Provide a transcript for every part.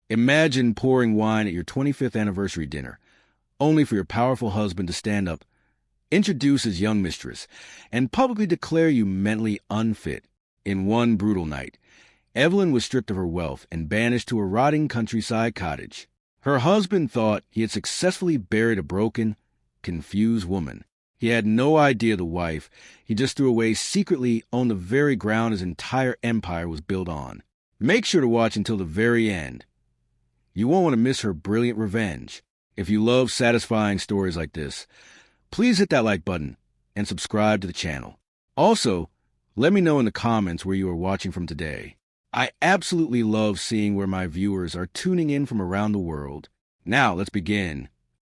Imagine pouring wine at your 25th anniversary dinner, only for your powerful husband to stand up, introduce his young mistress, and publicly declare you mentally unfit. In one brutal night, Evelyn was stripped of her wealth and banished to a rotting countryside cottage. Her husband thought he had successfully buried a broken, confused woman. He had no idea the wife he just threw away secretly owned the very ground his entire empire was built on. Make sure to watch until the very end. You won't want to miss her brilliant revenge. If you love satisfying stories like this, please hit that like button and subscribe to the channel. Also, let me know in the comments where you are watching from today. I absolutely love seeing where my viewers are tuning in from around the world. Now, let's begin.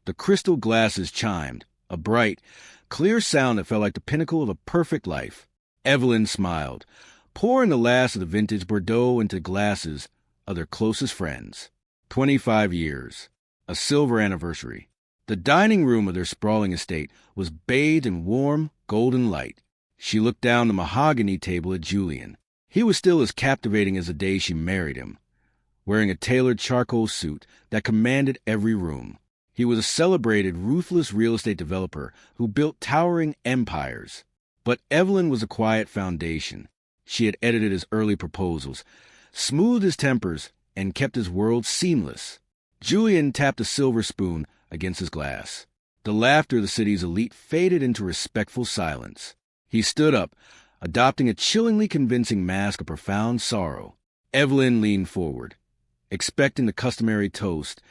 The crystal glasses chimed, a bright, clear sound that felt like the pinnacle of a perfect life. Evelyn smiled, pouring the last of the vintage Bordeaux into glasses of their closest friends. 25 years. A silver anniversary. The dining room of their sprawling estate was bathed in warm, golden light. She looked down the mahogany table at Julian. He was still as captivating as the day she married him, wearing a tailored charcoal suit that commanded every room. He was a celebrated, ruthless real estate developer who built towering empires. But Evelyn was a quiet foundation. She had edited his early proposals, smoothed his tempers, and kept his world seamless. Julian tapped a silver spoon against his glass. The laughter of the city's elite faded into respectful silence. He stood up, adopting a chillingly convincing mask of profound sorrow. Evelyn leaned forward, expecting the customary toast,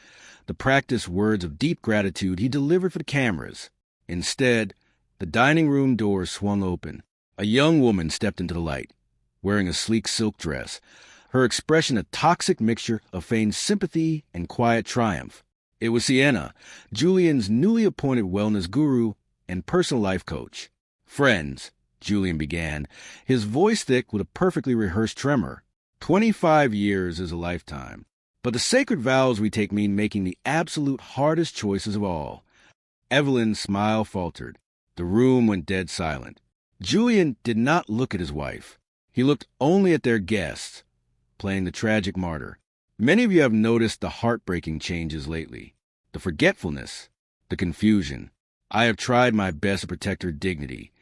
the practiced words of deep gratitude he delivered for the cameras. Instead, the dining room door swung open. A young woman stepped into the light, wearing a sleek silk dress, her expression a toxic mixture of feigned sympathy and quiet triumph. It was Sienna, Julian's newly appointed wellness guru and personal life coach. "Friends," Julian began, his voice thick with a perfectly rehearsed tremor. 25 years is a lifetime, but the sacred vows we take mean making the absolute hardest choices of all. Evelyn's smile faltered. The room went dead silent. Julian did not look at his wife. He looked only at their guests, playing the tragic martyr. Many of you have noticed the heartbreaking changes lately. The forgetfulness, the confusion. I have tried my best to protect her dignity,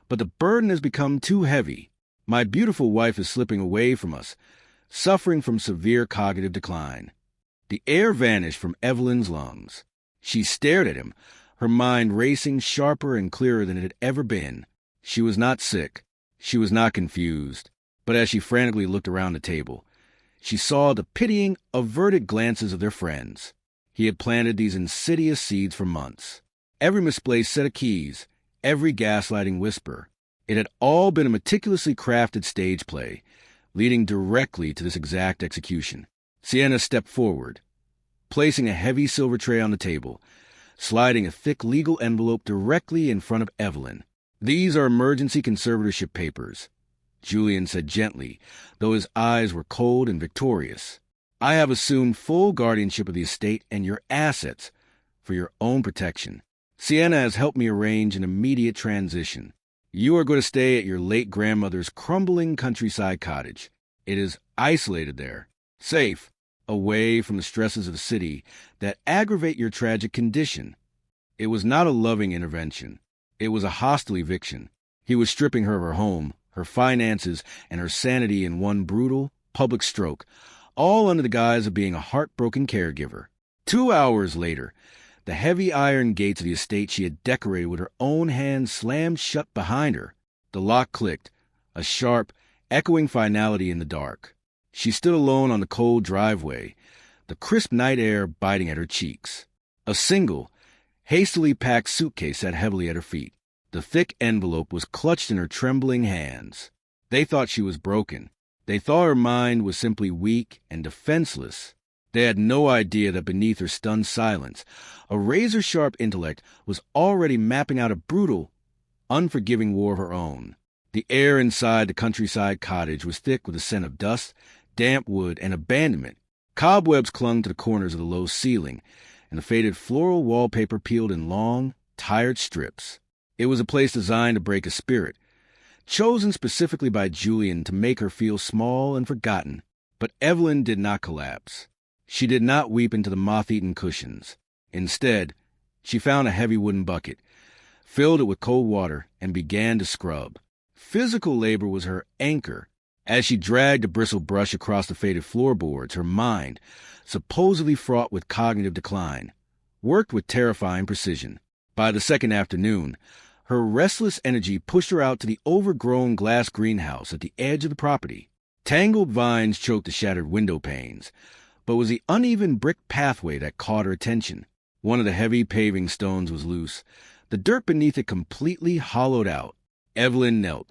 but the burden has become too heavy. My beautiful wife is slipping away from us, suffering from severe cognitive decline. The air vanished from Evelyn's lungs. She stared at him, her mind racing sharper and clearer than it had ever been. She was not sick. She was not confused. But as she frantically looked around the table, she saw the pitying, averted glances of their friends. He had planted these insidious seeds for months. Every misplaced set of keys, every gaslighting whisper. It had all been a meticulously crafted stage play, leading directly to this exact execution. Sienna stepped forward, placing a heavy silver tray on the table, sliding a thick legal envelope directly in front of Evelyn. "These are emergency conservatorship papers," Julian said gently, though his eyes were cold and victorious. "I have assumed full guardianship of the estate and your assets for your own protection. Sienna has helped me arrange an immediate transition. You are going to stay at your late grandmother's crumbling countryside cottage. It is isolated there, safe, away from the stresses of the city that aggravate your tragic condition." It was not a loving intervention. It was a hostile eviction. He was stripping her of her home, her finances, and her sanity in one brutal, public stroke, all under the guise of being a heartbroken caregiver. 2 hours later, the heavy iron gates of the estate she had decorated with her own hands slammed shut behind her. The lock clicked, a sharp, echoing finality in the dark. She stood alone on the cold driveway, the crisp night air biting at her cheeks. A single, hastily packed suitcase sat heavily at her feet. The thick envelope was clutched in her trembling hands. They thought she was broken. They thought her mind was simply weak and defenseless. They had no idea that beneath her stunned silence, a razor-sharp intellect was already mapping out a brutal, unforgiving war of her own. The air inside the countryside cottage was thick with the scent of dust, damp wood, and abandonment. Cobwebs clung to the corners of the low ceiling, and the faded floral wallpaper peeled in long, tired strips. It was a place designed to break a spirit, chosen specifically by Julian to make her feel small and forgotten. But Evelyn did not collapse. She did not weep into the moth-eaten cushions. Instead, she found a heavy wooden bucket, filled it with cold water, and began to scrub. Physical labor was her anchor. As she dragged a bristled brush across the faded floorboards, her mind, supposedly fraught with cognitive decline, worked with terrifying precision. By the second afternoon, her restless energy pushed her out to the overgrown glass greenhouse at the edge of the property. Tangled vines choked the shattered window panes, but it was the uneven brick pathway that caught her attention. One of the heavy paving stones was loose, the dirt beneath it completely hollowed out. Evelyn knelt,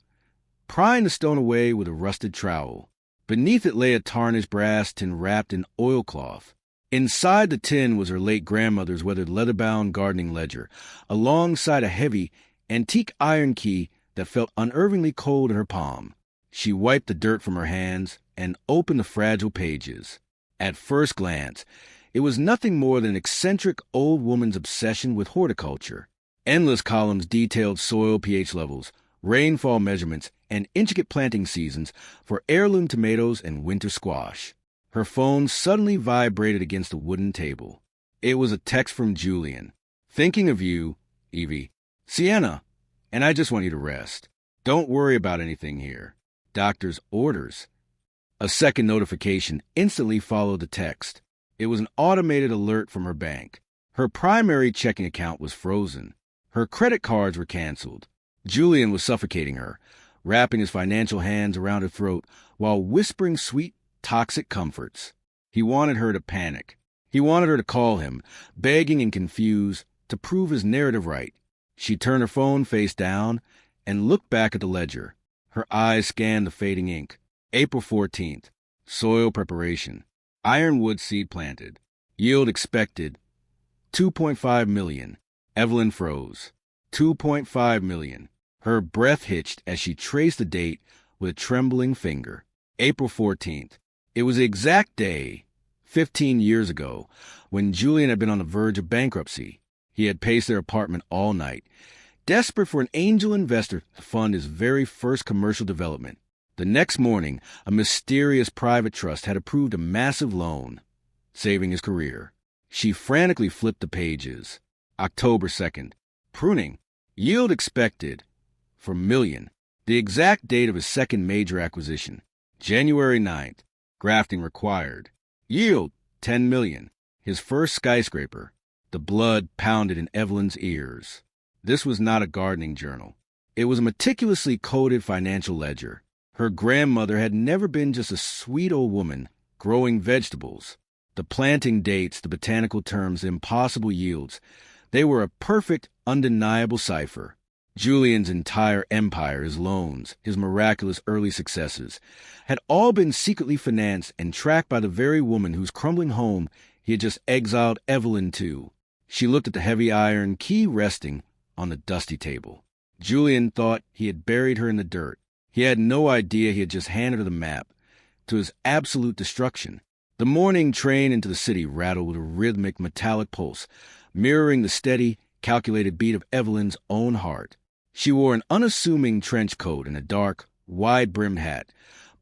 prying the stone away with a rusted trowel. Beneath it lay a tarnished brass tin wrapped in oilcloth. Inside the tin was her late grandmother's weathered leather-bound gardening ledger, alongside a heavy, antique iron key that felt unnervingly cold in her palm. She wiped the dirt from her hands and opened the fragile pages. At first glance, it was nothing more than an eccentric old woman's obsession with horticulture. Endless columns detailed soil pH levels, rainfall measurements, and intricate planting seasons for heirloom tomatoes and winter squash. Her phone suddenly vibrated against the wooden table. It was a text from Julian. "Thinking of you, Evie. Sienna, and I just want you to rest. Don't worry about anything here. Doctor's orders." A second notification instantly followed the text. It was an automated alert from her bank. Her primary checking account was frozen. Her credit cards were canceled. Julian was suffocating her, wrapping his financial hands around her throat while whispering sweet, toxic comforts. He wanted her to panic. He wanted her to call him, begging and confused, to prove his narrative right. She turned her phone face down and looked back at the ledger. Her eyes scanned the fading ink. April 14th. Soil preparation. Ironwood seed planted. Yield expected. 2.5 million. Evelyn froze. 2.5 million. Her breath hitched as she traced the date with a trembling finger. April 14th. It was the exact day, 15 years ago, when Julian had been on the verge of bankruptcy. He had paced their apartment all night, desperate for an angel investor to fund his very first commercial development. The next morning, a mysterious private trust had approved a massive loan, saving his career. She frantically flipped the pages. October 2nd. Pruning. Yield expected. For million. The exact date of his second major acquisition. January 9th. Grafting required. Yield. 10 million. His first skyscraper. The blood pounded in Evelyn's ears. This was not a gardening journal. It was a meticulously coded financial ledger. Her grandmother had never been just a sweet old woman growing vegetables. The planting dates, the botanical terms, the impossible yields, they were a perfect, undeniable cipher. Julian's entire empire, his loans, his miraculous early successes, had all been secretly financed and tracked by the very woman whose crumbling home he had just exiled Evelyn to. She looked at the heavy iron key resting on the dusty table. Julian thought he had buried her in the dirt. He had no idea he had just handed her the map, to his absolute destruction. The morning train into the city rattled with a rhythmic, metallic pulse, mirroring the steady, calculated beat of Evelyn's own heart. She wore an unassuming trench coat and a dark, wide-brimmed hat,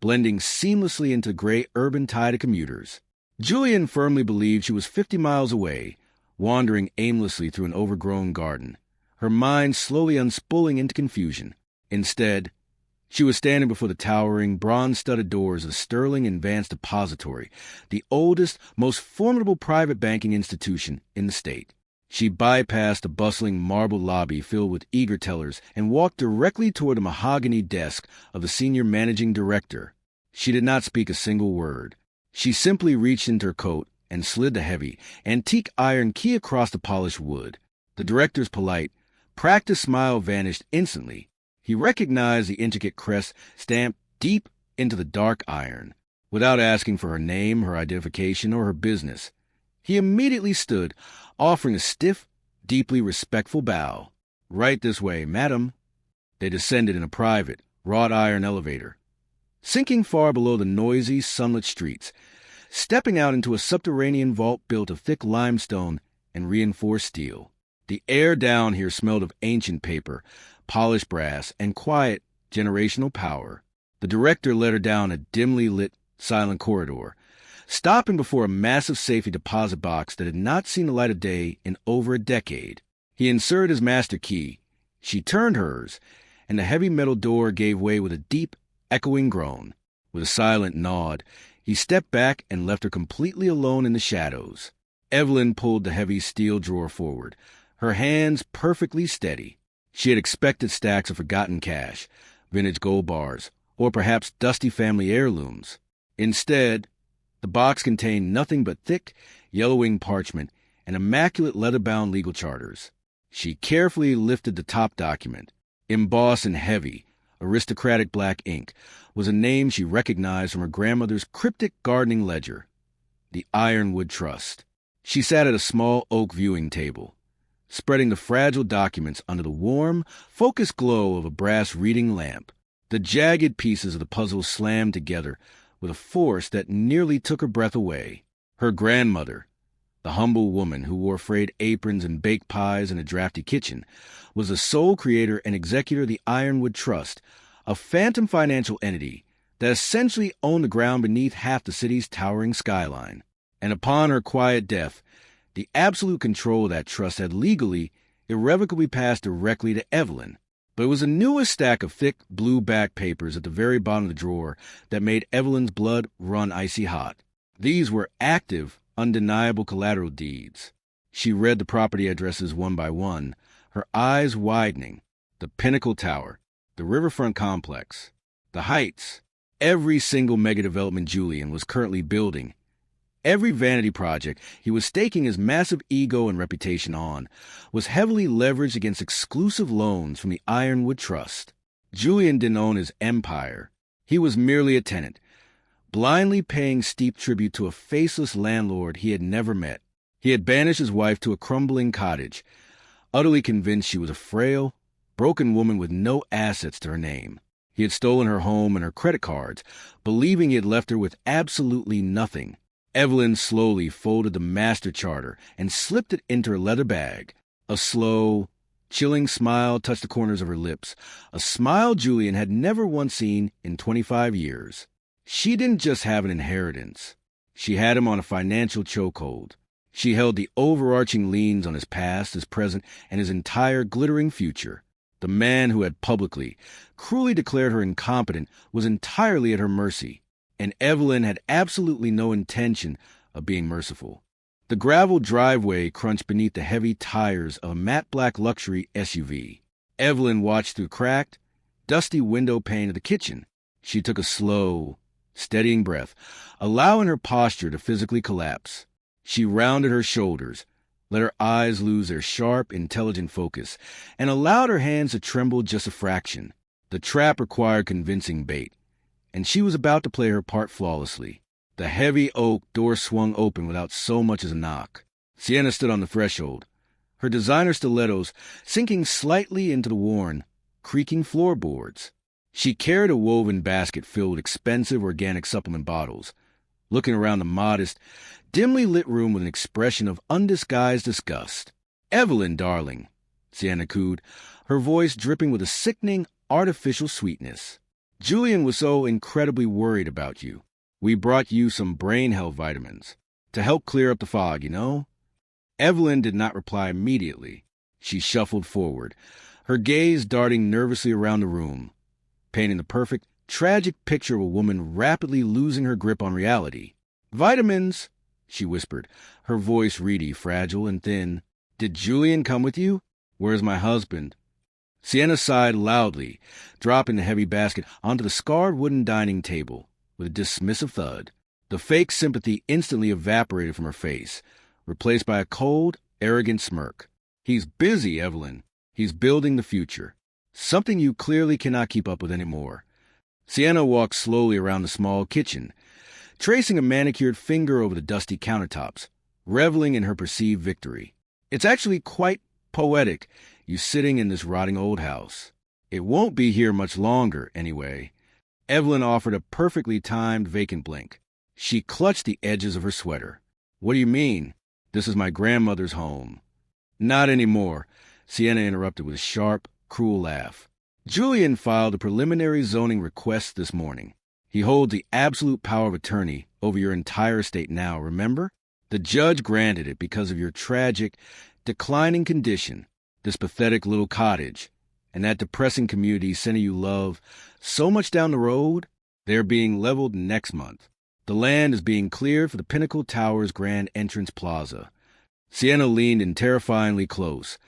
blending seamlessly into the gray urban tide of commuters. Julian firmly believed she was 50 miles away, wandering aimlessly through an overgrown garden, her mind slowly unspooling into confusion. Instead, she was standing before the towering, bronze-studded doors of Sterling Advanced Depository, the oldest, most formidable private banking institution in the state. She bypassed the bustling marble lobby filled with eager tellers and walked directly toward the mahogany desk of the senior managing director. She did not speak a single word. She simply reached into her coat and slid the heavy, antique iron key across the polished wood. The director's polite, practiced smile vanished instantly. He recognized the intricate crest stamped deep into the dark iron. Without asking for her name, her identification, or her business, he immediately stood, offering a stiff, deeply respectful bow. "Right this way, madam." They descended in a private, wrought iron elevator, sinking far below the noisy, sunlit streets, stepping out into a subterranean vault built of thick limestone and reinforced steel. The air down here smelled of ancient paper, polished brass, and quiet, generational power. The director led her down a dimly lit, silent corridor, stopping before a massive safety deposit box that had not seen the light of day in over a decade. He inserted his master key. She turned hers, and the heavy metal door gave way with a deep, echoing groan. With a silent nod, he stepped back and left her completely alone in the shadows. Evelyn pulled the heavy steel drawer forward, her hands perfectly steady. She had expected stacks of forgotten cash, vintage gold bars, or perhaps dusty family heirlooms. Instead, the box contained nothing but thick, yellowing parchment and immaculate leather-bound legal charters. She carefully lifted the top document. Embossed in heavy, aristocratic black ink was a name she recognized from her grandmother's cryptic gardening ledger, the Ironwood Trust. She sat at a small oak viewing table, spreading the fragile documents under the warm, focused glow of a brass reading lamp. The jagged pieces of the puzzle slammed together with a force that nearly took her breath away. Her grandmother, the humble woman who wore frayed aprons and baked pies in a drafty kitchen, was the sole creator and executor of the Ironwood Trust, a phantom financial entity that essentially owned the ground beneath half the city's towering skyline. And upon her quiet death, the absolute control of that trust had legally, irrevocably passed directly to Evelyn. But it was the newest stack of thick, blue-backed papers at the very bottom of the drawer that made Evelyn's blood run icy hot. These were active, undeniable collateral deeds. She read the property addresses one by one, her eyes widening. The Pinnacle Tower, the Riverfront Complex, the Heights, every single mega-development Julian was currently building. Every vanity project he was staking his massive ego and reputation on was heavily leveraged against exclusive loans from the Ironwood Trust. Julian didn't own his empire. He was merely a tenant, blindly paying steep tribute to a faceless landlord he had never met. He had banished his wife to a crumbling cottage, utterly convinced she was a frail, broken woman with no assets to her name. He had stolen her home and her credit cards, believing he had left her with absolutely nothing. Evelyn slowly folded the master charter and slipped it into her leather bag. A slow, chilling smile touched the corners of her lips, a smile Julian had never once seen in 25 years. She didn't just have an inheritance. She had him on a financial chokehold. She held the overarching liens on his past, his present, and his entire glittering future. The man who had publicly, cruelly declared her incompetent was entirely at her mercy, and Evelyn had absolutely no intention of being merciful. The gravel driveway crunched beneath the heavy tires of a matte black luxury SUV. Evelyn watched through cracked, dusty window pane of the kitchen. She took a slow, steadying breath, allowing her posture to physically collapse. She rounded her shoulders, let her eyes lose their sharp, intelligent focus, and allowed her hands to tremble just a fraction. The trap required convincing bait, and she was about to play her part flawlessly. The heavy oak door swung open without so much as a knock. Sienna stood on the threshold, her designer stilettos sinking slightly into the worn, creaking floorboards. She carried a woven basket filled with expensive organic supplement bottles, looking around the modest, dimly lit room with an expression of undisguised disgust. "Evelyn, darling," Sienna cooed, her voice dripping with a sickening, artificial sweetness. "Julian was so incredibly worried about you. We brought you some brain health vitamins to help clear up the fog, you know?" Evelyn did not reply immediately. She shuffled forward, her gaze darting nervously around the room, painting the perfect, tragic picture of a woman rapidly losing her grip on reality. "Vitamins," she whispered, her voice reedy, fragile, and thin. "Did Julian come with you? Where's my husband?" Sienna sighed loudly, dropping the heavy basket onto the scarred wooden dining table with a dismissive thud. The fake sympathy instantly evaporated from her face, replaced by a cold, arrogant smirk. "He's busy, Evelyn. He's building the future. Something you clearly cannot keep up with anymore." Sienna walked slowly around the small kitchen, tracing a manicured finger over the dusty countertops, reveling in her perceived victory. "It's actually quite poetic, you sitting in this rotting old house. It won't be here much longer, anyway." Evelyn offered a perfectly timed vacant blink. She clutched the edges of her sweater. "What do you mean? This is my grandmother's home." "Not anymore," Sienna interrupted with a sharp, cruel laugh. "Julian filed a preliminary zoning request this morning. He holds the absolute power of attorney over your entire estate now, remember? The judge granted it because of your tragic, declining condition, this pathetic little cottage, and that depressing community center you love so much down the road. They're being leveled next month. The land is being cleared for the Pinnacle Towers Grand Entrance Plaza. Sienna leaned in terrifyingly close,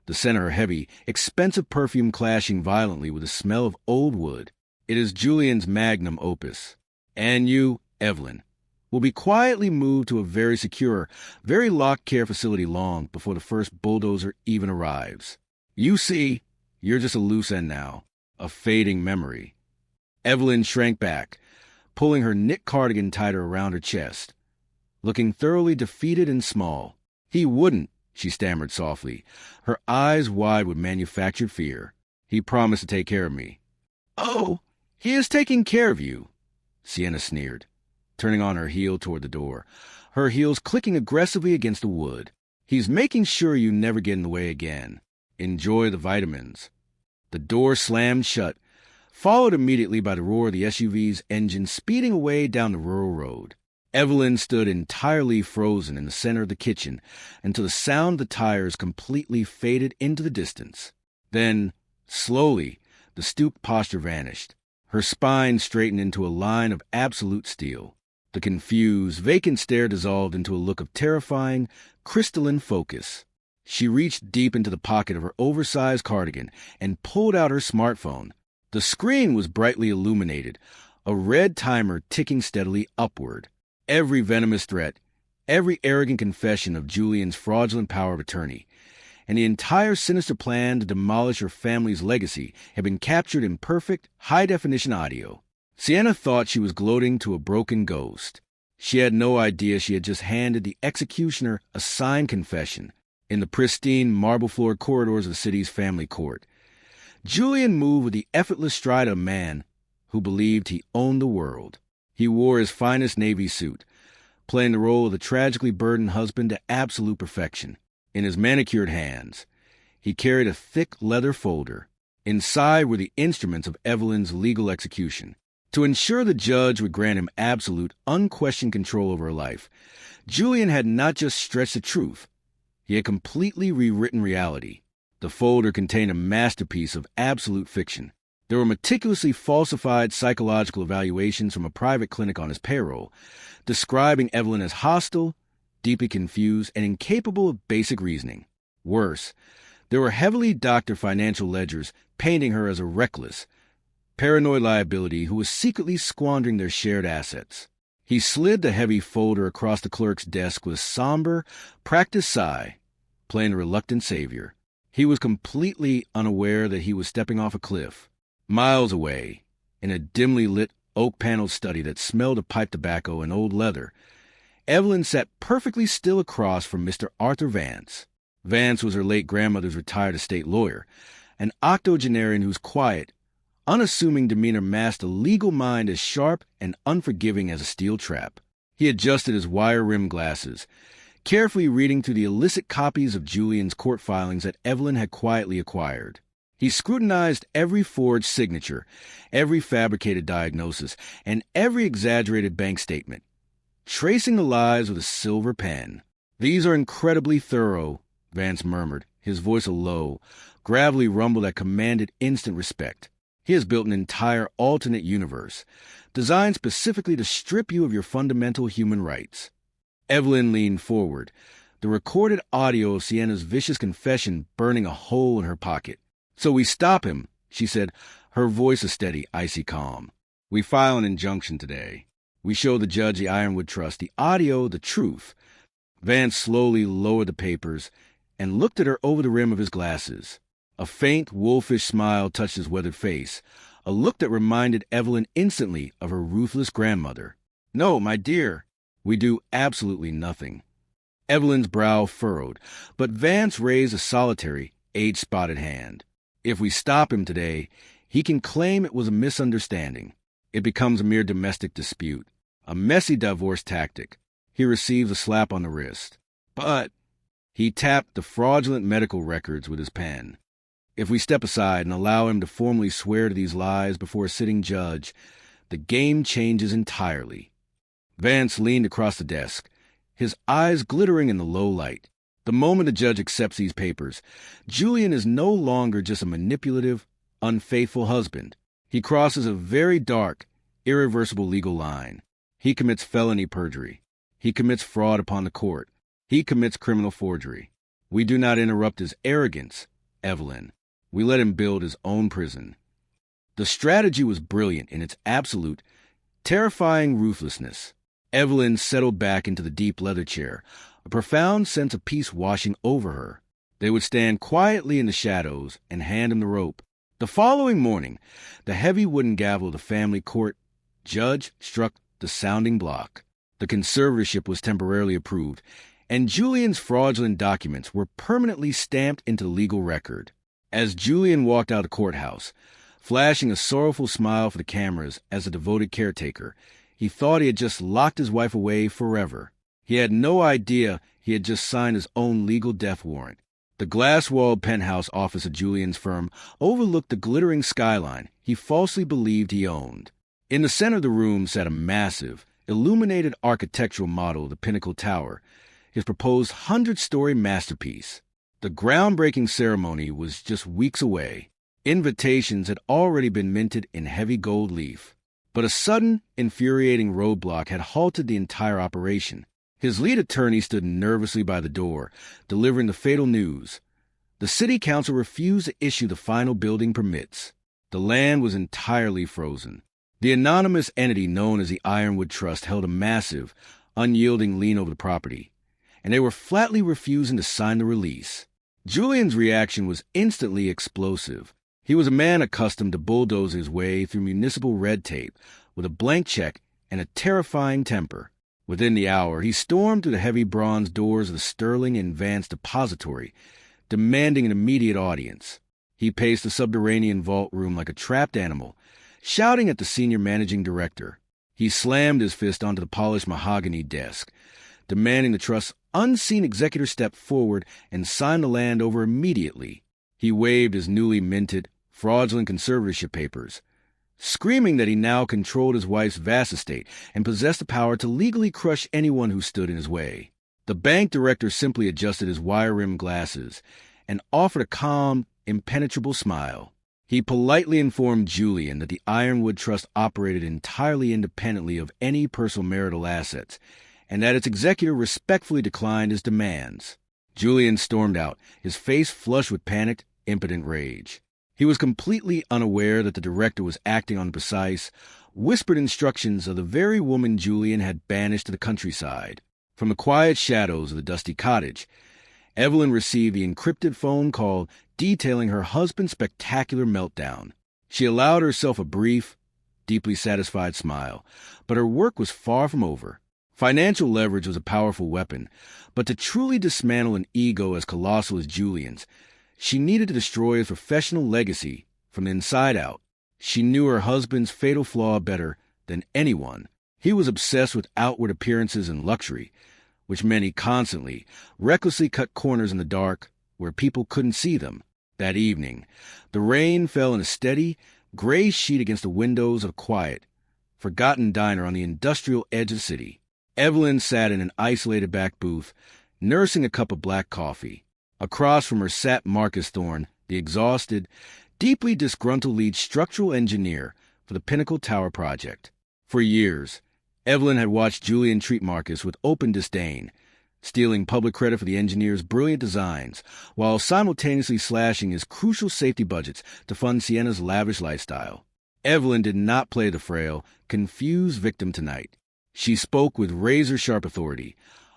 the scent of her heavy, expensive perfume clashing violently with the smell of old wood. It is Julian's magnum opus. And you, Evelyn, will be quietly moved to a very secure, very locked care facility long before the first bulldozer even arrives. You see, you're just a loose end now, a fading memory. Evelyn shrank back, pulling her knit cardigan tighter around her chest, looking thoroughly defeated and small. He wouldn't, she stammered softly, her eyes wide with manufactured fear. He promised to take care of me. Oh, he is taking care of you, Sienna sneered, turning on her heel toward the door, her heels clicking aggressively against the wood. He's making sure you never get in the way again. Enjoy the vitamins. The door slammed shut, followed immediately by the roar of the SUV's engine speeding away down the rural road. Evelyn stood entirely frozen in the center of the kitchen until the sound of the tires completely faded into the distance. Then, slowly, the stooped posture vanished. Her spine straightened into a line of absolute steel. The confused, vacant stare dissolved into a look of terrifying, crystalline focus. She reached deep into the pocket of her oversized cardigan and pulled out her smartphone. The screen was brightly illuminated, a red timer ticking steadily upward. Every venomous threat, every arrogant confession of Julian's fraudulent power of attorney, and the entire sinister plan to demolish her family's legacy had been captured in perfect, high-definition audio. Sienna thought she was gloating to a broken ghost. She had no idea she had just handed the executioner a signed confession in the pristine, marble-floored corridors of the city's family court. Julian moved with the effortless stride of a man who believed he owned the world. He wore his finest navy suit, playing the role of the tragically burdened husband to absolute perfection. In his manicured hands, he carried a thick leather folder. Inside were the instruments of Evelyn's legal execution. To ensure the judge would grant him absolute, unquestioned control over her life, Julian had not just stretched the truth, he had completely rewritten reality. The folder contained a masterpiece of absolute fiction. There were meticulously falsified psychological evaluations from a private clinic on his payroll, describing Evelyn as hostile, deeply confused, and incapable of basic reasoning. Worse, there were heavily doctored financial ledgers painting her as a reckless, paranoid liability who was secretly squandering their shared assets. He slid the heavy folder across the clerk's desk with a somber, practiced sigh, playing a reluctant savior. He was completely unaware that he was stepping off a cliff. Miles away, in a dimly lit, oak-paneled study that smelled of pipe tobacco and old leather, Evelyn sat perfectly still across from Mr. Arthur Vance. Vance was her late grandmother's retired estate lawyer, an octogenarian whose quiet, unassuming demeanor masked a legal mind as sharp and unforgiving as a steel trap. He adjusted his wire-rimmed glasses, carefully reading through the illicit copies of Julian's court filings that Evelyn had quietly acquired. He scrutinized every forged signature, every fabricated diagnosis, and every exaggerated bank statement, tracing the lies with a silver pen. "These are incredibly thorough," Vance murmured, his voice a low, gravelly rumble that commanded instant respect. "He has built an entire alternate universe, designed specifically to strip you of your fundamental human rights." Evelyn leaned forward, the recorded audio of Sienna's vicious confession burning a hole in her pocket. "So we stop him," she said, her voice a steady, icy calm. "We file an injunction today. We show the judge the Ironwood Trust, the audio, the truth." Vance slowly lowered the papers and looked at her over the rim of his glasses. A faint, wolfish smile touched his weathered face, a look that reminded Evelyn instantly of her ruthless grandmother. "No, my dear, we do absolutely nothing." Evelyn's brow furrowed, but Vance raised a solitary, age-spotted hand. "If we stop him today, he can claim it was a misunderstanding. It becomes a mere domestic dispute, a messy divorce tactic. He receives a slap on the wrist. But," he tapped the fraudulent medical records with his pen, "if we step aside and allow him to formally swear to these lies before a sitting judge, the game changes entirely." Vance leaned across the desk, his eyes glittering in the low light. The moment the judge accepts these papers, Julian is no longer just a manipulative, unfaithful husband. He crosses a very dark, irreversible legal line. He commits felony perjury. He commits fraud upon the court. He commits criminal forgery. We do not interrupt his arrogance, Evelyn. We let him build his own prison. The strategy was brilliant in its absolute, terrifying ruthlessness. Evelyn settled back into the deep leather chair, a profound sense of peace washing over her. They would stand quietly in the shadows and hand him the rope. The following morning, the heavy wooden gavel of the family court judge struck the sounding block. The conservatorship was temporarily approved, and Julian's fraudulent documents were permanently stamped into the legal record. As Julian walked out of the courthouse, flashing a sorrowful smile for the cameras as a devoted caretaker, he thought he had just locked his wife away forever. He had no idea he had just signed his own legal death warrant. The glass-walled penthouse office of Julian's firm overlooked the glittering skyline he falsely believed he owned. In the center of the room sat a massive, illuminated architectural model of the Pinnacle Tower, his proposed 100-story masterpiece. The groundbreaking ceremony was just weeks away. Invitations had already been minted in heavy gold leaf. But a sudden, infuriating roadblock had halted the entire operation. His lead attorney stood nervously by the door, delivering the fatal news. The city council refused to issue the final building permits. The land was entirely frozen. The anonymous entity known as the Ironwood Trust held a massive, unyielding lien over the property, and they were flatly refusing to sign the release. Julian's reaction was instantly explosive. He was a man accustomed to bulldoze his way through municipal red tape with a blank check and a terrifying temper. Within the hour, he stormed through the heavy bronze doors of the Sterling and Vance Depository, demanding an immediate audience. He paced the subterranean vault room like a trapped animal, shouting at the senior managing director. He slammed his fist onto the polished mahogany desk, demanding the trust's unseen executor step forward and sign the land over immediately. He waved his newly minted, fraudulent conservatorship papers, screaming that he now controlled his wife's vast estate and possessed the power to legally crush anyone who stood in his way. The bank director simply adjusted his wire-rimmed glasses and offered a calm, impenetrable smile. He politely informed Julian that the Ironwood Trust operated entirely independently of any personal marital assets, and that its executor respectfully declined his demands. Julian stormed out, his face flushed with panicked, impotent rage. He was completely unaware that the director was acting on the precise, whispered instructions of the very woman Julian had banished to the countryside. From the quiet shadows of the dusty cottage, Evelyn received the encrypted phone call detailing her husband's spectacular meltdown. She allowed herself a brief, deeply satisfied smile, but her work was far from over. Financial leverage was a powerful weapon, but to truly dismantle an ego as colossal as Julian's, she needed to destroy his professional legacy from the inside out. She knew her husband's fatal flaw better than anyone. He was obsessed with outward appearances and luxury, which meant he constantly, recklessly cut corners in the dark where people couldn't see them. That evening, the rain fell in a steady, gray sheet against the windows of a quiet, forgotten diner on the industrial edge of the city. Evelyn sat in an isolated back booth, nursing a cup of black coffee. Across from her sat Marcus Thorne, the exhausted, deeply disgruntled lead structural engineer for the Pinnacle Tower project. For years, Evelyn had watched Julian treat Marcus with open disdain, stealing public credit for the engineer's brilliant designs, while simultaneously slashing his crucial safety budgets to fund Sienna's lavish lifestyle. Evelyn did not play the frail, confused victim tonight. She spoke with razor-sharp authority,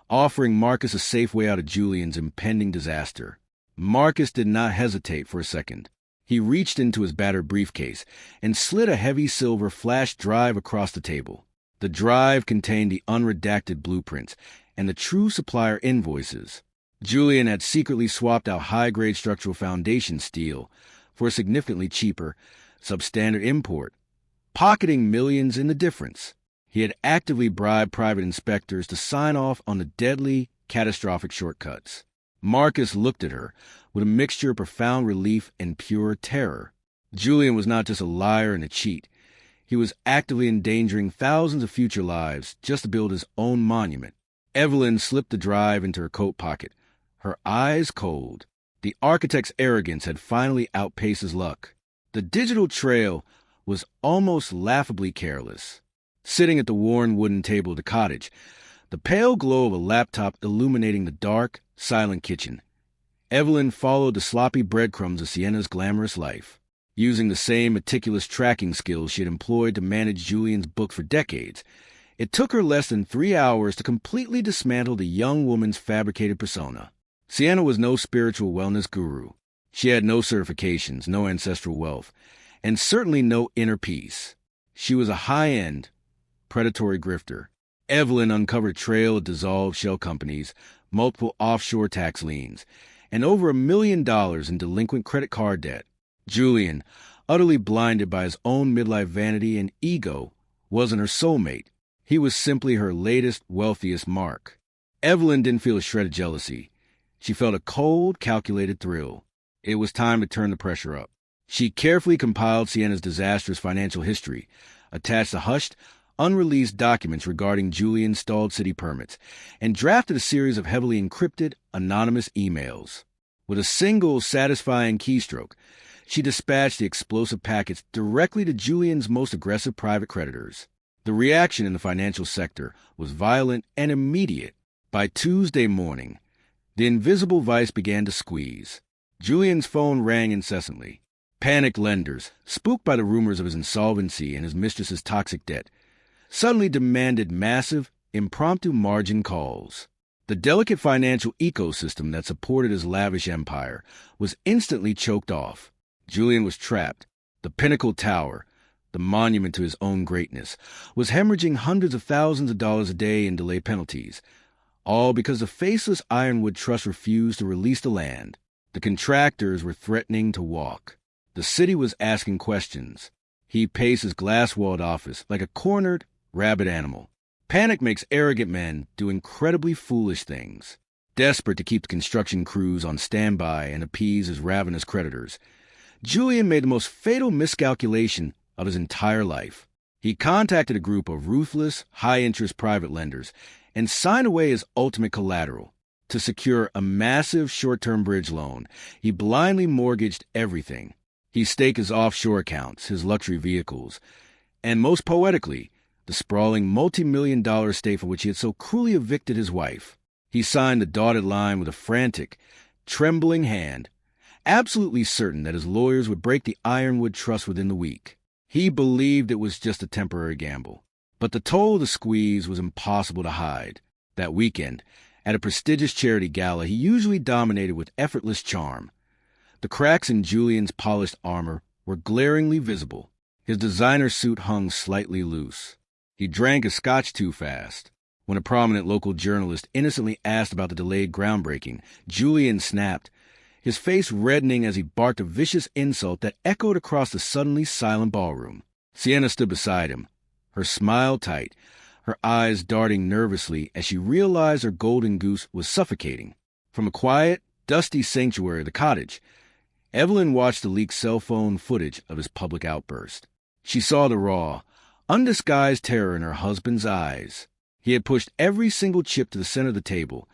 offering Marcus a safe way out of Julian's impending disaster. Marcus did not hesitate for a second. He reached into his battered briefcase and slid a heavy silver flash drive across the table. The drive contained the unredacted blueprints and the true supplier invoices. Julian had secretly swapped out high-grade structural foundation steel for a significantly cheaper, substandard import, pocketing millions in the difference. He had actively bribed private inspectors to sign off on the deadly, catastrophic shortcuts. Marcus looked at her with a mixture of profound relief and pure terror. Julian was not just a liar and a cheat. He was actively endangering thousands of future lives just to build his own monument. Evelyn slipped the drive into her coat pocket, her eyes cold. The architect's arrogance had finally outpaced his luck. The digital trail was almost laughably careless. Sitting at the worn wooden table of the cottage, the pale glow of a laptop illuminating the dark, silent kitchen, Evelyn followed the sloppy breadcrumbs of Sienna's glamorous life. Using the same meticulous tracking skills she had employed to manage Julian's book for decades, it took her less than 3 hours to completely dismantle the young woman's fabricated persona. Sienna was no spiritual wellness guru. She had no certifications, no ancestral wealth, and certainly no inner peace. She was a high-end, predatory grifter. Evelyn uncovered a trail of dissolved shell companies, multiple offshore tax liens, and over $1 million in delinquent credit card debt. Julian, utterly blinded by his own midlife vanity and ego, wasn't her soulmate. He was simply her latest, wealthiest mark. Evelyn didn't feel a shred of jealousy. She felt a cold, calculated thrill. It was time to turn the pressure up. She carefully compiled Sienna's disastrous financial history, attached the hushed, unreleased documents regarding Julian's stalled city permits, and drafted a series of heavily encrypted, anonymous emails. With a single satisfying keystroke, she dispatched the explosive packets directly to Julian's most aggressive private creditors. The reaction in the financial sector was violent and immediate. By Tuesday morning, the invisible vice began to squeeze. Julian's phone rang incessantly. Panicked lenders, spooked by the rumors of his insolvency and his mistress's toxic debt, suddenly demanded massive, impromptu margin calls. The delicate financial ecosystem that supported his lavish empire was instantly choked off. Julian was trapped. The pinnacle tower, the monument to his own greatness, was hemorrhaging hundreds of thousands of dollars a day in delay penalties, all because the faceless Ironwood Trust refused to release the land. The contractors were threatening to walk. The city was asking questions. He paced his glass-walled office like a cornered, rabid animal. Panic makes arrogant men do incredibly foolish things. Desperate to keep the construction crews on standby and appease his ravenous creditors, Julian made the most fatal miscalculation of his entire life. He contacted a group of ruthless, high-interest private lenders and signed away his ultimate collateral. To secure a massive short-term bridge loan, he blindly mortgaged everything. He staked his offshore accounts, his luxury vehicles, and most poetically, the sprawling multi-million-dollar estate for which he had so cruelly evicted his wife. He signed the dotted line with a frantic, trembling hand, absolutely certain that his lawyers would break the Ironwood Trust within the week. He believed it was just a temporary gamble. But the toll of the squeeze was impossible to hide. That weekend, at a prestigious charity gala, he usually dominated with effortless charm. The cracks in Julian's polished armor were glaringly visible. His designer suit hung slightly loose. He drank a scotch too fast. When a prominent local journalist innocently asked about the delayed groundbreaking, Julian snapped, his face reddening as he barked a vicious insult that echoed across the suddenly silent ballroom. Sienna stood beside him, her smile tight, her eyes darting nervously as she realized her golden goose was suffocating. From a quiet, dusty sanctuary of the cottage, Evelyn watched the leaked cell phone footage of his public outburst. She saw the raw, undisguised terror in her husband's eyes. He had pushed every single chip to the center of the table,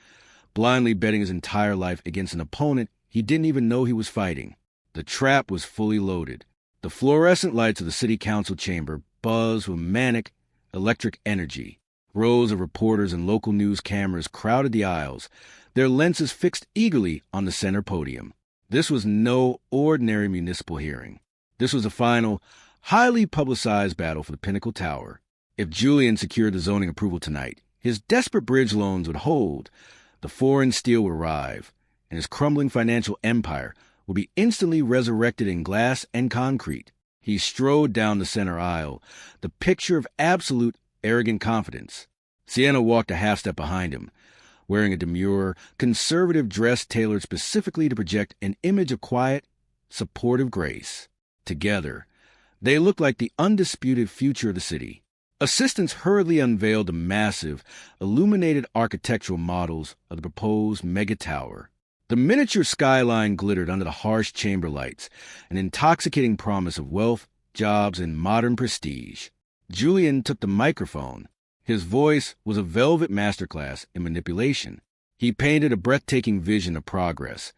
blindly betting his entire life against an opponent he didn't even know he was fighting. The trap was fully loaded. The fluorescent lights of the city council chamber buzzed with manic, electric energy. Rows of reporters and local news cameras crowded the aisles, their lenses fixed eagerly on the center podium. This was no ordinary municipal hearing. This was a final, highly publicized battle for the Pinnacle Tower. If Julian secured the zoning approval tonight, his desperate bridge loans would hold, the foreign steel would arrive, and his crumbling financial empire would be instantly resurrected in glass and concrete. He strode down the center aisle, the picture of absolute, arrogant confidence. Sienna walked a half-step behind him, wearing a demure, conservative dress tailored specifically to project an image of quiet, supportive grace. Together, they looked like the undisputed future of the city. Assistants hurriedly unveiled the massive, illuminated architectural models of the proposed mega tower. The miniature skyline glittered under the harsh chamber lights, an intoxicating promise of wealth jobs, and modern prestige. Julian took the microphone. His voice was a velvet masterclass in manipulation. He painted a breathtaking vision of progress,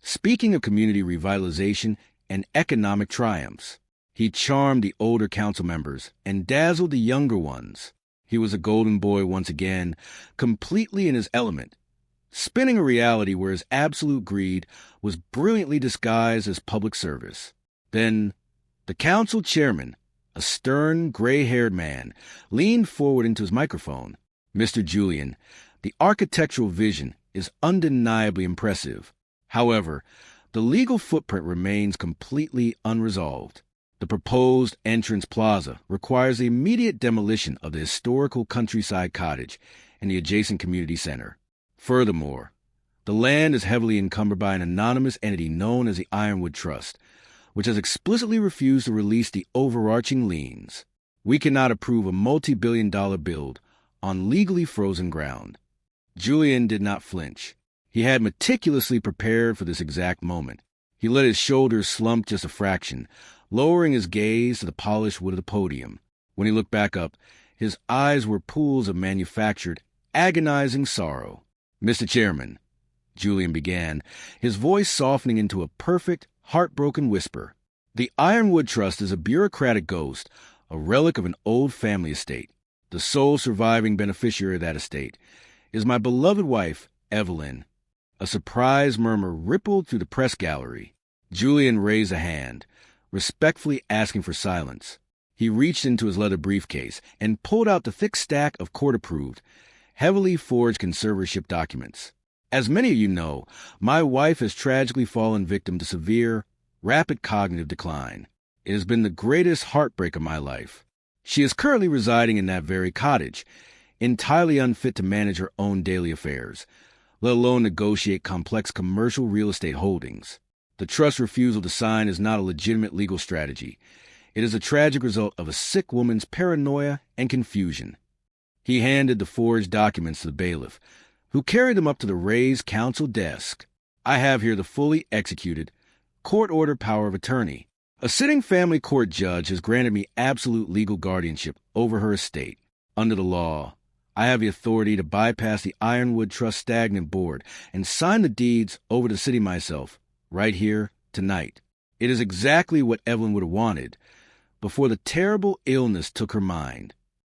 speaking of community revitalization and economic triumphs. He charmed the older council members and dazzled the younger ones. He was a golden boy once again, completely in his element, spinning a reality where his absolute greed was brilliantly disguised as public service. Then, the council chairman, a stern, gray-haired man, leaned forward into his microphone. "Mr. Julian, the architectural vision is undeniably impressive. However, the legal footprint remains completely unresolved. The proposed entrance plaza requires the immediate demolition of the historical countryside cottage and the adjacent community center. Furthermore, the land is heavily encumbered by an anonymous entity known as the Ironwood Trust, which has explicitly refused to release the overarching liens. We cannot approve a multi-billion-dollar build on legally frozen ground." Julian did not flinch. He had meticulously prepared for this exact moment. He let his shoulders slump just a fraction, lowering his gaze to the polished wood of the podium. When he looked back up, his eyes were pools of manufactured, agonizing sorrow. "Mr. Chairman," Julian began, his voice softening into a perfect, heartbroken whisper, "the Ironwood Trust is a bureaucratic ghost, a relic of an old family estate. The sole surviving beneficiary of that estate is my beloved wife, Evelyn." A surprised murmur rippled through the press gallery. Julian raised a hand, respectfully asking for silence. He reached into his leather briefcase and pulled out the thick stack of court-approved, heavily forged conservatorship documents. "As many of you know, my wife has tragically fallen victim to severe, rapid cognitive decline. It has been the greatest heartbreak of my life. She is currently residing in that very cottage, entirely unfit to manage her own daily affairs, let alone negotiate complex commercial real estate holdings. The trust's refusal to sign is not a legitimate legal strategy. It is a tragic result of a sick woman's paranoia and confusion." He handed the forged documents to the bailiff, who carried them up to the raised council desk. "I have here the fully executed court order power of attorney. A sitting family court judge has granted me absolute legal guardianship over her estate. Under the law, I have the authority to bypass the Ironwood Trust Stagnant Board and sign the deeds over to the city myself, right here, tonight." It is exactly what Evelyn would have wanted before the terrible illness took her mind.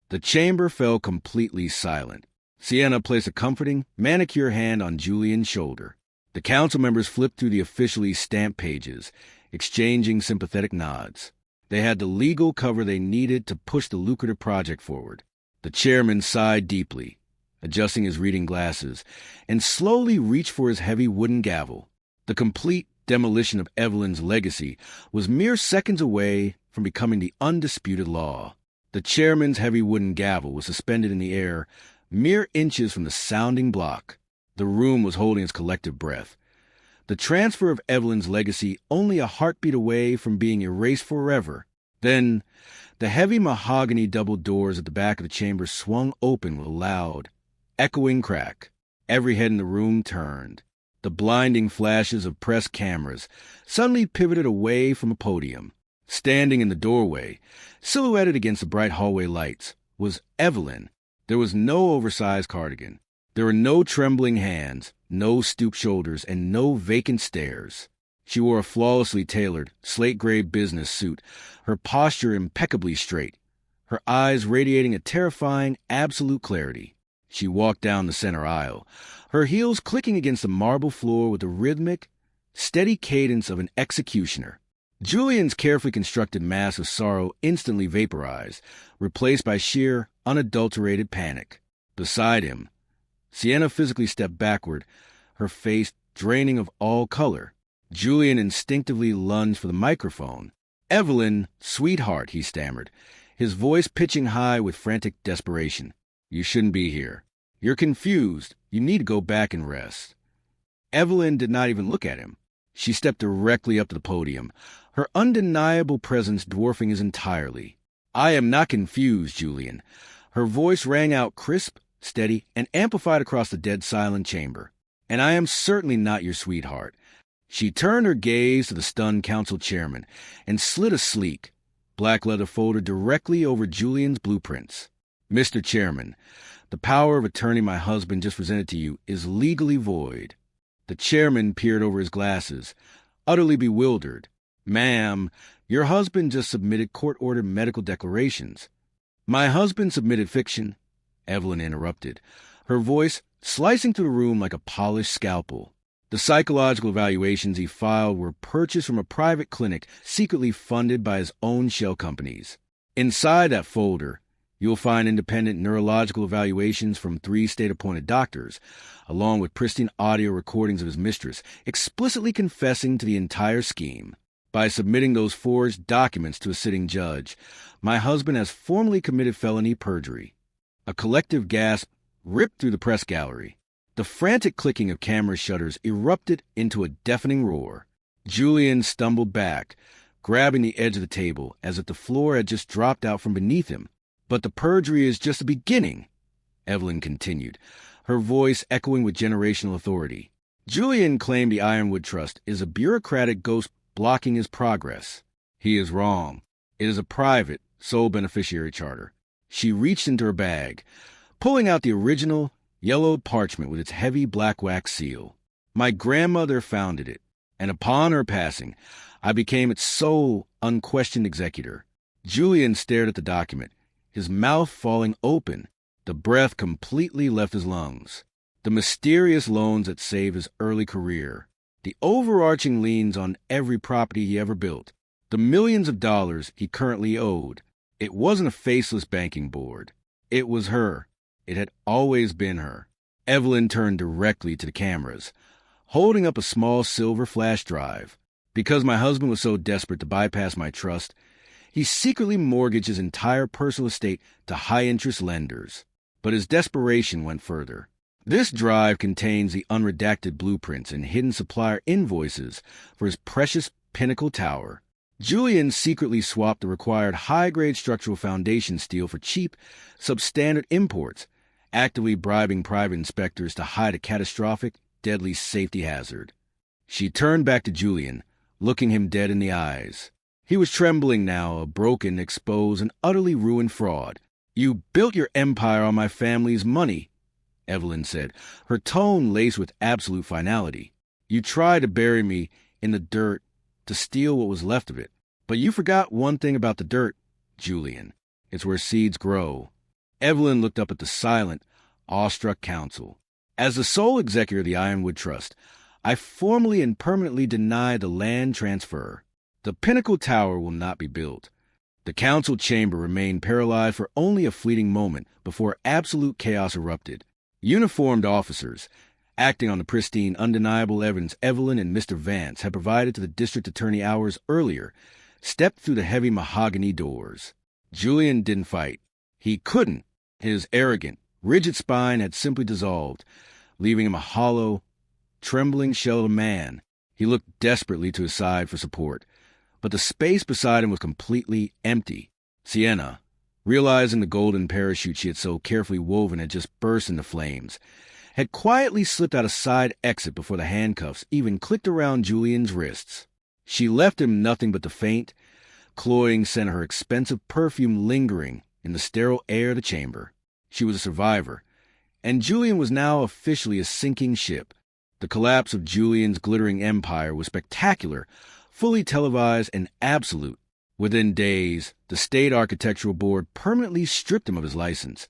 The chamber fell completely silent. Sienna placed a comforting, manicured hand on Julian's shoulder. The council members flipped through the officially stamped pages, exchanging sympathetic nods. They had the legal cover they needed to push the lucrative project forward. The chairman sighed deeply, adjusting his reading glasses, and slowly reached for his heavy wooden gavel. The complete demolition of Evelyn's legacy was mere seconds away from becoming the undisputed law. The chairman's heavy wooden gavel was suspended in the air, mere inches from the sounding block. The room was holding its collective breath. The transfer of Evelyn's legacy only a heartbeat away from being erased forever. Then, the heavy mahogany double doors at the back of the chamber swung open with a loud, echoing crack. Every head in the room turned. The blinding flashes of press cameras suddenly pivoted away from a podium. Standing in the doorway, silhouetted against the bright hallway lights, was Evelyn. There was no oversized cardigan. There were no trembling hands, no stooped shoulders, and no vacant stares. She wore a flawlessly tailored, slate-gray business suit, her posture impeccably straight, her eyes radiating a terrifying, absolute clarity. She walked down the center aisle, her heels clicking against the marble floor with the rhythmic, steady cadence of an executioner. Julian's carefully constructed mask of sorrow instantly vaporized, replaced by sheer, unadulterated panic. Beside him, Sienna physically stepped backward, her face draining of all color. Julian instinctively lunged for the microphone. "Evelyn, sweetheart," he stammered, his voice pitching high with frantic desperation. "You shouldn't be here. You're confused. You need to go back and rest." Evelyn did not even look at him. She stepped directly up to the podium, her undeniable presence dwarfing his entirely. "I am not confused, Julian." Her voice rang out crisp, steady, and amplified across the dead silent chamber. "And I am certainly not your sweetheart." She turned her gaze to the stunned council chairman and slid a sleek, black leather folder directly over Julian's blueprints. Mr. Chairman, the power of attorney my husband just presented to you is legally void. The chairman peered over his glasses, utterly bewildered. Ma'am, your husband just submitted court-ordered medical declarations. My husband submitted fiction, Evelyn interrupted, her voice slicing through the room like a polished scalpel. The psychological evaluations he filed were purchased from a private clinic secretly funded by his own shell companies. Inside that folder, you'll find independent neurological evaluations from 3 state-appointed doctors, along with pristine audio recordings of his mistress, explicitly confessing to the entire scheme. By submitting those forged documents to a sitting judge, my husband has formally committed felony perjury. A collective gasp ripped through the press gallery. The frantic clicking of camera shutters erupted into a deafening roar. Julian stumbled back, grabbing the edge of the table as if the floor had just dropped out from beneath him. But the perjury is just the beginning, Evelyn continued, her voice echoing with generational authority. Julian claimed the Ironwood Trust is a bureaucratic ghost blocking his progress. He is wrong. It is a private, sole beneficiary charter. She reached into her bag, pulling out the original yellowed parchment with its heavy black wax seal. My grandmother founded it, and upon her passing, I became its sole, unquestioned executor. Julian stared at the document, his mouth falling open. The breath completely left his lungs. The mysterious loans that saved his early career. The overarching liens on every property he ever built. The millions of dollars he currently owed. It wasn't a faceless banking board. It was her. It had always been her. Evelyn turned directly to the cameras, holding up a small silver flash drive. Because my husband was so desperate to bypass my trust, he secretly mortgaged his entire personal estate to high-interest lenders. But his desperation went further. This drive contains the unredacted blueprints and hidden supplier invoices for his precious Pinnacle Tower. Julian secretly swapped the required high-grade structural foundation steel for cheap, substandard imports, actively bribing private inspectors to hide a catastrophic, deadly safety hazard. She turned back to Julian, looking him dead in the eyes. He was trembling now, a broken, exposed, and utterly ruined fraud. "You built your empire on my family's money," Evelyn said, her tone laced with absolute finality. "You tried to bury me in the dirt to steal what was left of it. But you forgot one thing about the dirt, Julian. It's where seeds grow." Evelyn looked up at the silent, awestruck council. "As the sole executor of the Ironwood Trust, I formally and permanently deny the land transfer. The Pinnacle Tower will not be built." The council chamber remained paralyzed for only a fleeting moment before absolute chaos erupted. Uniformed officers, acting on the pristine, undeniable evidence Evelyn and Mr. Vance had provided to the district attorney hours earlier, stepped through the heavy mahogany doors. Julian didn't fight. He couldn't. His arrogant, rigid spine had simply dissolved, leaving him a hollow, trembling shell of a man. He looked desperately to his side for support, but the space beside him was completely empty. Sienna, realizing the golden parachute she had so carefully woven had just burst into flames, had quietly slipped out a side exit before the handcuffs even clicked around Julian's wrists. She left him nothing but the faint, cloying scent of her expensive perfume lingering in the sterile air of the chamber. She was a survivor, and Julian was now officially a sinking ship. The collapse of Julian's glittering empire was spectacular, fully televised, and absolute. Within days, the State Architectural Board permanently stripped him of his license,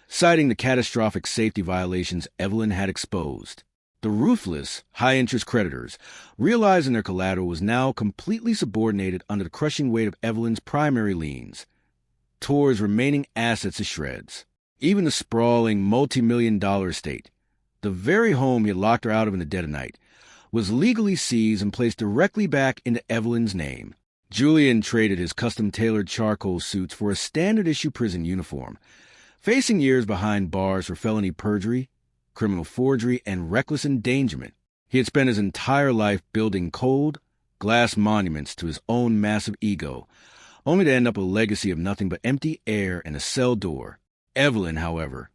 citing the catastrophic safety violations Evelyn had exposed. The ruthless, high-interest creditors, realizing their collateral was now completely subordinated under the crushing weight of Evelyn's primary liens, tore his remaining assets to shreds. Even the sprawling, multi-million-dollar estate, the very home he had locked her out of in the dead of night, was legally seized and placed directly back into Evelyn's name. Julian traded his custom-tailored charcoal suits for a standard-issue prison uniform, facing years behind bars for felony perjury, criminal forgery, and reckless endangerment. He had spent his entire life building cold, glass monuments to his own massive ego, only to end up with a legacy of nothing but empty air and a cell door. Evelyn, however,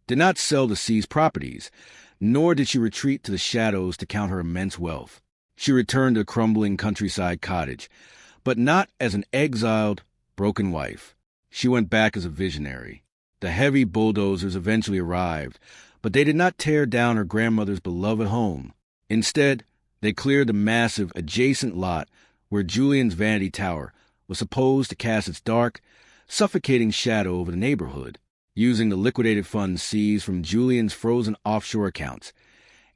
did not sell the seized properties, nor did she retreat to the shadows to count her immense wealth. She returned to a crumbling countryside cottage, but not as an exiled, broken wife. She went back as a visionary. The heavy bulldozers eventually arrived, but they did not tear down her grandmother's beloved home. Instead, they cleared the massive adjacent lot where Julian's vanity tower was supposed to cast its dark, suffocating shadow over the neighborhood. Using the liquidated funds seized from Julian's frozen offshore accounts,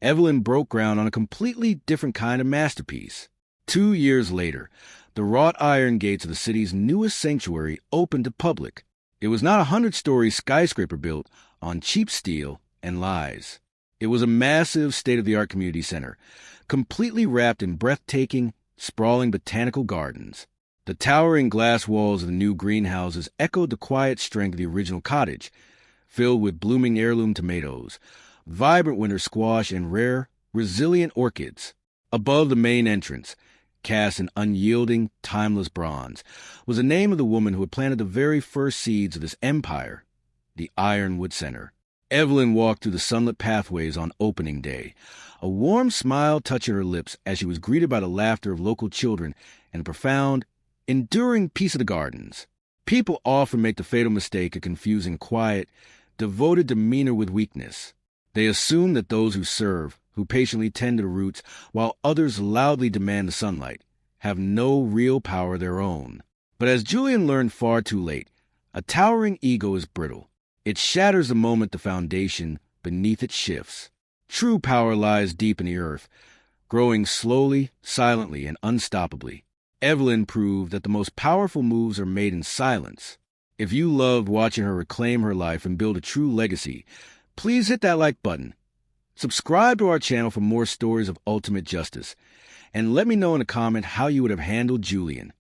Evelyn broke ground on a completely different kind of masterpiece. 2 years later, the wrought iron gates of the city's newest sanctuary opened to public. It was not a 100-story skyscraper built on cheap steel and lies. It was a massive state-of-the-art community center, completely wrapped in breathtaking, sprawling botanical gardens. The towering glass walls of the new greenhouses echoed the quiet strength of the original cottage, filled with blooming heirloom tomatoes, vibrant winter squash, and rare, resilient orchids. Above the main entrance, cast in unyielding, timeless bronze, was the name of the woman who had planted the very first seeds of this empire, the Ironwood Center. Evelyn walked through the sunlit pathways on opening day, a warm smile touching her lips as she was greeted by the laughter of local children and a profound, enduring peace of the gardens. People often make the fatal mistake of confusing quiet, devoted demeanor with weakness. They assume that those who serve, who patiently tend to the roots, while others loudly demand the sunlight, have no real power of their own. But as Julian learned far too late, a towering ego is brittle. It shatters the moment the foundation beneath it shifts. True power lies deep in the earth, growing slowly, silently, and unstoppably. Evelyn proved that the most powerful moves are made in silence. If you loved watching her reclaim her life and build a true legacy, please hit that like button. Subscribe to our channel for more stories of ultimate justice. And let me know in a comment how you would have handled Julian.